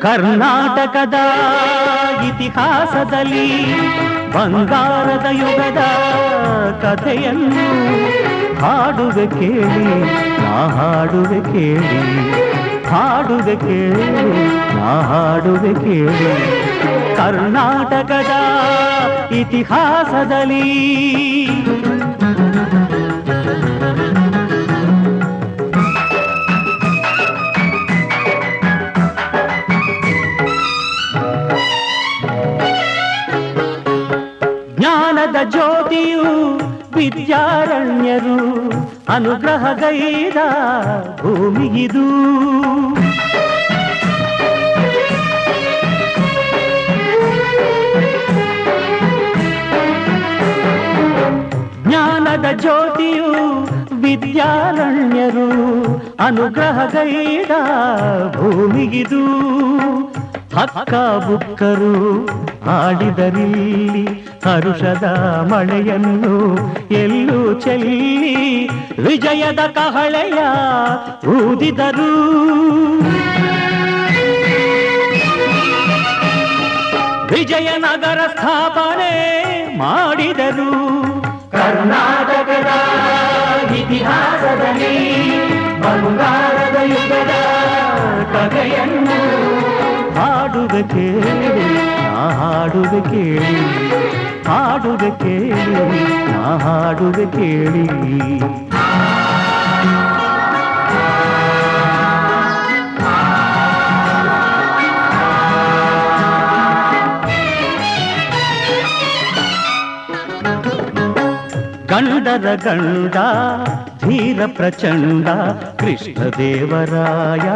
ಕರ್ನಾಟಕದ ಇತಿಹಾಸದಲ್ಲಿ ಬಂಗಾರದ ಯುಗದ ಕಥೆಯನ್ನು ಹಾಡುವೆ ಕೇಳಿ, ನಾ ಹಾಡುವೆ ಕೇಳಿ, ಹಾಡುವೆ ಕೇಳಿ, ನಾ ಹಾಡುವೆ ಕೇಳಿ. ಕರ್ನಾಟಕದ ಇತಿಹಾಸದಲ್ಲಿ ಜ್ಞಾನದ ಜ್ಯೋತಿಯು ವಿದ್ಯಾರಣ್ಯರು ಅನುಗ್ರಹಗೈದ ಭೂಮಿಗಿದು. ಜ್ಞಾನದ ಜ್ಯೋತಿಯು ವಿದ್ಯಾರಣ್ಯರು ಅನುಗ್ರಹಗೈದ ಭೂಮಿಗಿದು. ಹಕ್ಕ ಬುಕ್ಕರು ಆಡಿದರಿಲ್ಲಿ ಹರುಷದ ಮಳೆಯನ್ನು ಎಲ್ಲೂ ಚೆಲ್ಲಿ ವಿಜಯದ ಕಹಳೆಯ ಊದಿದರು. ವಿಜಯನಗರ ಸ್ಥಾಪನೆ ಮಾಡಿದರು. ಕರ್ನಾಟಕದ ಇತಿಹಾಸದಲ್ಲಿ ಬಂಗಾರದ ಯುಗದ ಕಥೆಯನ್ನು ಹಾಡುವೆ ಕೇಳಿ, ನಾ ಹಾಡುವೆ ಕೇಳಿ, ಹಾಡುವೆ ಕೇಳಿ, ನಾ ಹಾಡುವೆ ಕೇಳಿ. ಗಂಡರ ಗಂಡ ಧೀರ ಪ್ರಚಂಡ ಕೃಷ್ಣದೇವರಾಯ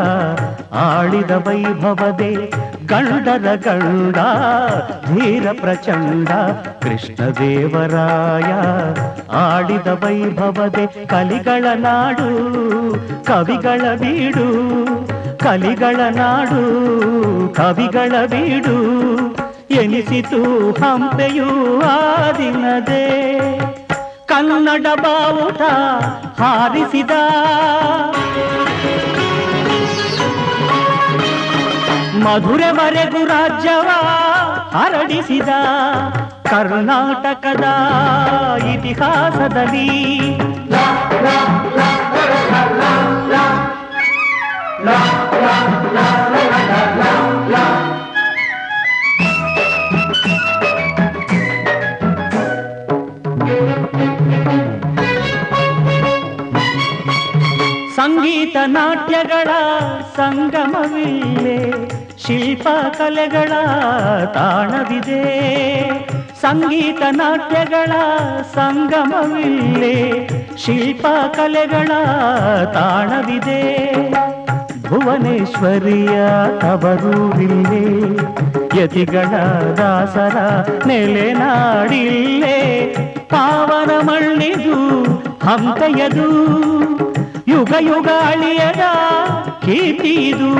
ಆಳಿದ ವೈಭವದೆ. ಗಂಡರ ಗಂಡ ಧೀರ ಪ್ರಚಂಡ ಕೃಷ್ಣದೇವರಾಯ ಆಡಿದ ವೈಭವದೆ. ಕಲಿಗಳ ನಾಡು ಕವಿಗಳ ಬೀಡು, ಕಲಿಗಳ ನಾಡು ಕವಿಗಳ ಬೀಡು ಎನಿಸಿತು ಹಂಪೆಯೂ ಆ ದಿನದೇ. ಕನ್ನಡ ಬಾವುಟ ಹಾರಿಸಿದ ಮಧುರೆವರೆಗೂ ರಾಜ್ಯವ ಹರಡಿಸಿದ. ಕರ್ನಾಟಕದ ಇತಿಹಾಸದಲ್ಲಿ ಸಂಗೀತ ನಾಟ್ಯಗಳ ಸಂಗಮವಿಲ್ಲೇ, ಶಿಲ್ಪ ಕಲೆಗಳ ತಾಣವಿದೆ. ಸಂಗೀತ ನಾಟ್ಯಗಳ ಸಂಗಮವಿಲ್ಲೇ, ಶಿಲ್ಪ ಕಲೆಗಳ ತಾಣವಿದೆ. ಭುವನೇಶ್ವರಿಯ ತವರೂರಿಲ್ಲೇ, ಯತಿಗಳ ದಾಸರ ನೆಲೆನಾಡಿಲ್ಲೇ. ಪಾವನ ಮಣ್ಣಿದು ಹಂಪೆಯದು, ಯುಗ ಯುಗ ಅಳಿಯದ ಕೀರ್ತಿದು.